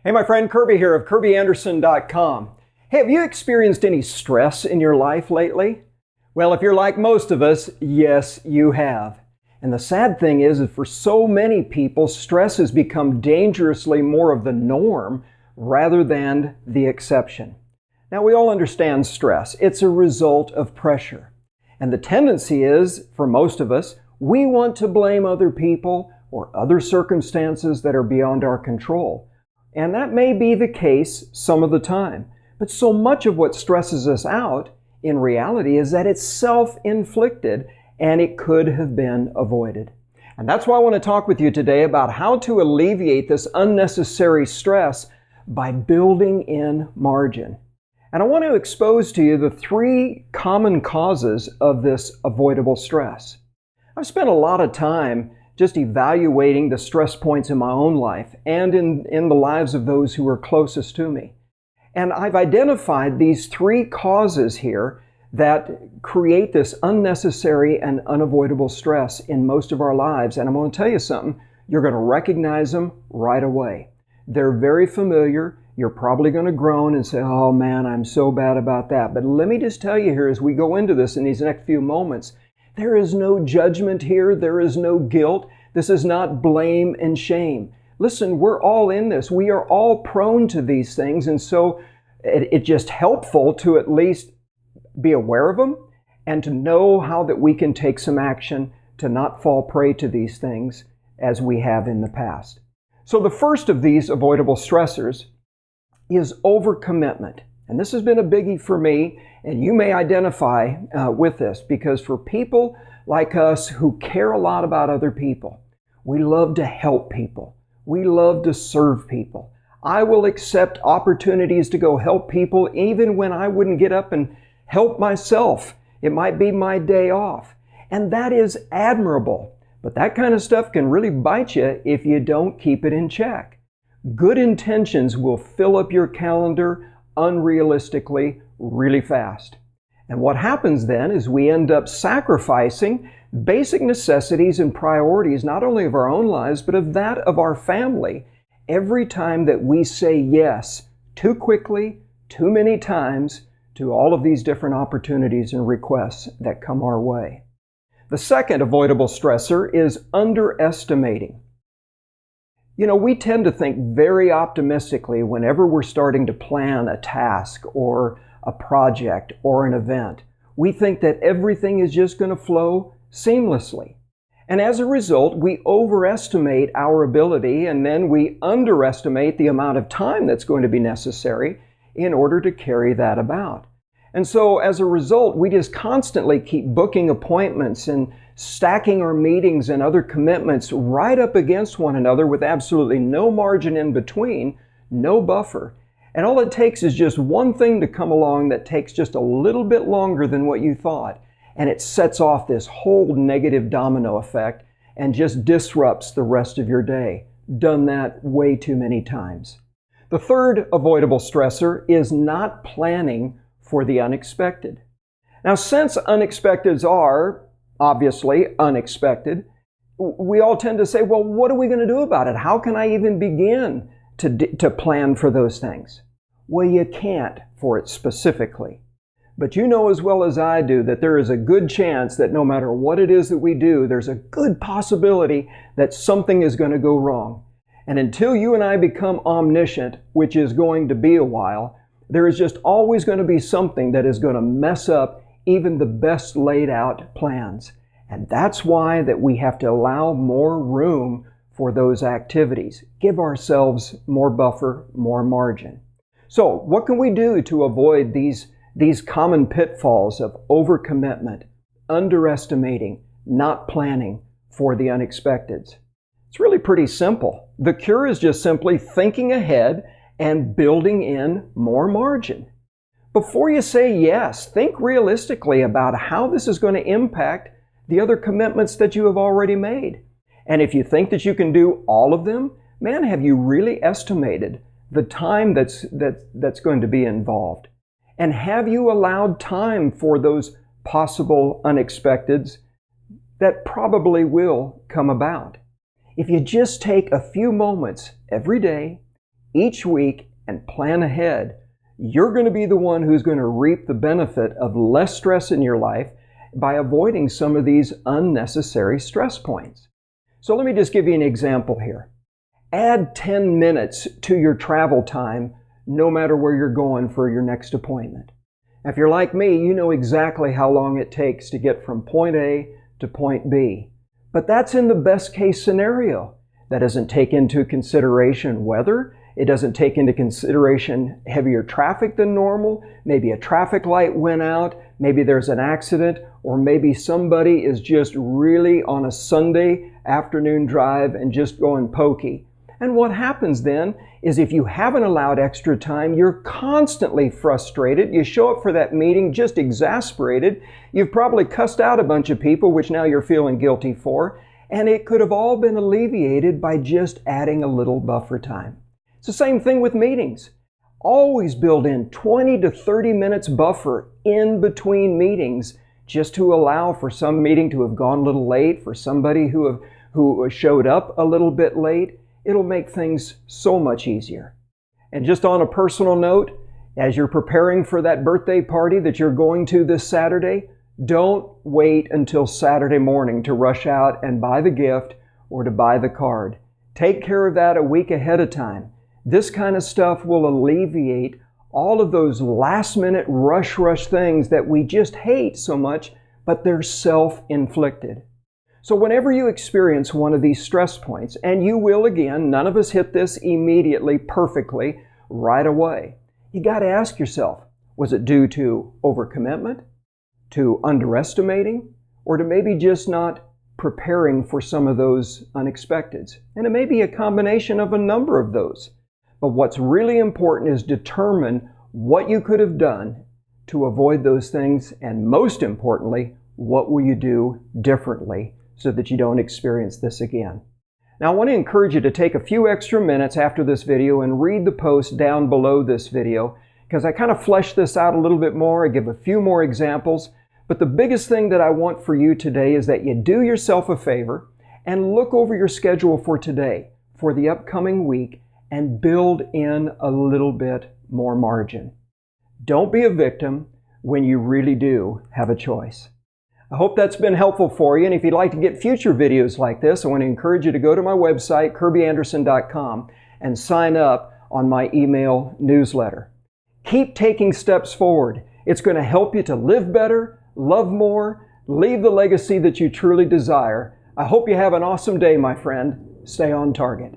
Hey, my friend Kirby here of KirbyAndersen.com. Hey, have you experienced any stress in your life lately? Well, if you're like most of us, yes, you have. And the sad thing is that for so many people, stress has become dangerously more of the norm rather than the exception. Now, we all understand stress. It's a result of pressure. And the tendency is, for most of us, we want to blame other people or other circumstances that are beyond our control. And that may be the case some of the time. But so much of what stresses us out, in reality, is that it's self-inflicted and it could have been avoided. And that's why I want to talk with you today about how to alleviate this unnecessary stress by building in margin. And I want to expose to you the 3 common causes of this avoidable stress. I've spent a lot of time just evaluating the stress points in my own life and in the lives of those who are closest to me. And I've identified these 3 causes here that create this unnecessary and unavoidable stress in most of our lives. And I'm going to tell you something, you're going to recognize them right away. They're very familiar. You're probably going to groan and say, oh man, I'm so bad about that. But let me just tell you here as we go into this in these next few moments, there is no judgment here. There is no guilt. This is not blame and shame. Listen, we're all in this. We are all prone to these things. And so it's just helpful to at least be aware of them and to know how that we can take some action to not fall prey to these things as we have in the past. So the first of these avoidable stressors is overcommitment. And this has been a biggie for me, and you may identify with this because for people like us who care a lot about other people, we love to help people. We love to serve people. I will accept opportunities to go help people even when I wouldn't get up and help myself. It might be my day off. And that is admirable. But that kind of stuff can really bite you if you don't keep it in check. Good intentions will fill up your calendar unrealistically really fast. And what happens then is we end up sacrificing basic necessities and priorities, not only of our own lives, but of that of our family, every time that we say yes too quickly, too many times, to all of these different opportunities and requests that come our way. The second avoidable stressor is underestimating. You know, we tend to think very optimistically whenever we're starting to plan a task or a project or an event. We think that everything is just going to flow seamlessly. And as a result, we overestimate our ability and then we underestimate the amount of time that's going to be necessary in order to carry that about. And so as a result, we just constantly keep booking appointments and stacking our meetings and other commitments right up against one another with absolutely no margin in between, no buffer. And all it takes is just one thing to come along that takes just a little bit longer than what you thought. And it sets off this whole negative domino effect and just disrupts the rest of your day. Done that way too many times. The third avoidable stressor is not planning for the unexpected. Now, since unexpecteds are obviously unexpected, we all tend to say, well, what are we going to do about it? How can I even begin to plan for those things? Well, you can't for it specifically. But you know as well as I do that there is a good chance that no matter what it is that we do, there's a good possibility that something is going to go wrong. And until you and I become omniscient, which is going to be a while, there is just always going to be something that is going to mess up even the best laid out plans. And that's why that we have to allow more room for those activities. Give ourselves more buffer, more margin. So what can we do to avoid these common pitfalls of overcommitment, underestimating, not planning for the unexpecteds? It's really pretty simple. The cure is just simply thinking ahead and building in more margin. Before you say yes, think realistically about how this is going to impact the other commitments that you have already made. And if you think that you can do all of them, man, have you really estimated the time that's going to be involved? And have you allowed time for those possible unexpecteds that probably will come about? If you just take a few moments every day, each week and plan ahead, you're going to be the one who's going to reap the benefit of less stress in your life by avoiding some of these unnecessary stress points. So let me just give you an example here. Add 10 minutes to your travel time no matter where you're going for your next appointment. If you're like me, you know exactly how long it takes to get from point A to point B. But that's in the best case scenario. That doesn't take into consideration weather. It doesn't take into consideration heavier traffic than normal. Maybe a traffic light went out. Maybe there's an accident. Or maybe somebody is just really on a Sunday afternoon drive and just going pokey. And what happens then is if you haven't allowed extra time, you're constantly frustrated. You show up for that meeting just exasperated. You've probably cussed out a bunch of people, which now you're feeling guilty for. And it could have all been alleviated by just adding a little buffer time. It's the same thing with meetings. Always build in 20 to 30 minutes buffer in between meetings just to allow for some meeting to have gone a little late, for somebody who showed up a little bit late. It'll make things so much easier. And just on a personal note, as you're preparing for that birthday party that you're going to this Saturday, don't wait until Saturday morning to rush out and buy the gift or to buy the card. Take care of that a week ahead of time. This kind of stuff will alleviate all of those last-minute rush things that we just hate so much, but they're self-inflicted. So whenever you experience one of these stress points, and you will again, none of us hit this immediately, perfectly, right away. You got to ask yourself, was it due to overcommitment, to underestimating, or to maybe just not preparing for some of those unexpecteds? And it may be a combination of a number of those. But what's really important is determine what you could have done to avoid those things, and most importantly, what will you do differently so that you don't experience this again. Now I want to encourage you to take a few extra minutes after this video and read the post down below this video, because I kind of flesh this out a little bit more. I give a few more examples, but the biggest thing that I want for you today is that you do yourself a favor and look over your schedule for today, for the upcoming week, and build in a little bit more margin. Don't be a victim when you really do have a choice. I hope that's been helpful for you, and if you'd like to get future videos like this, I want to encourage you to go to my website, KirbyAndersen.com, and sign up on my email newsletter. Keep taking steps forward. It's going to help you to live better, love more, leave the legacy that you truly desire. I hope you have an awesome day, my friend. Stay on target.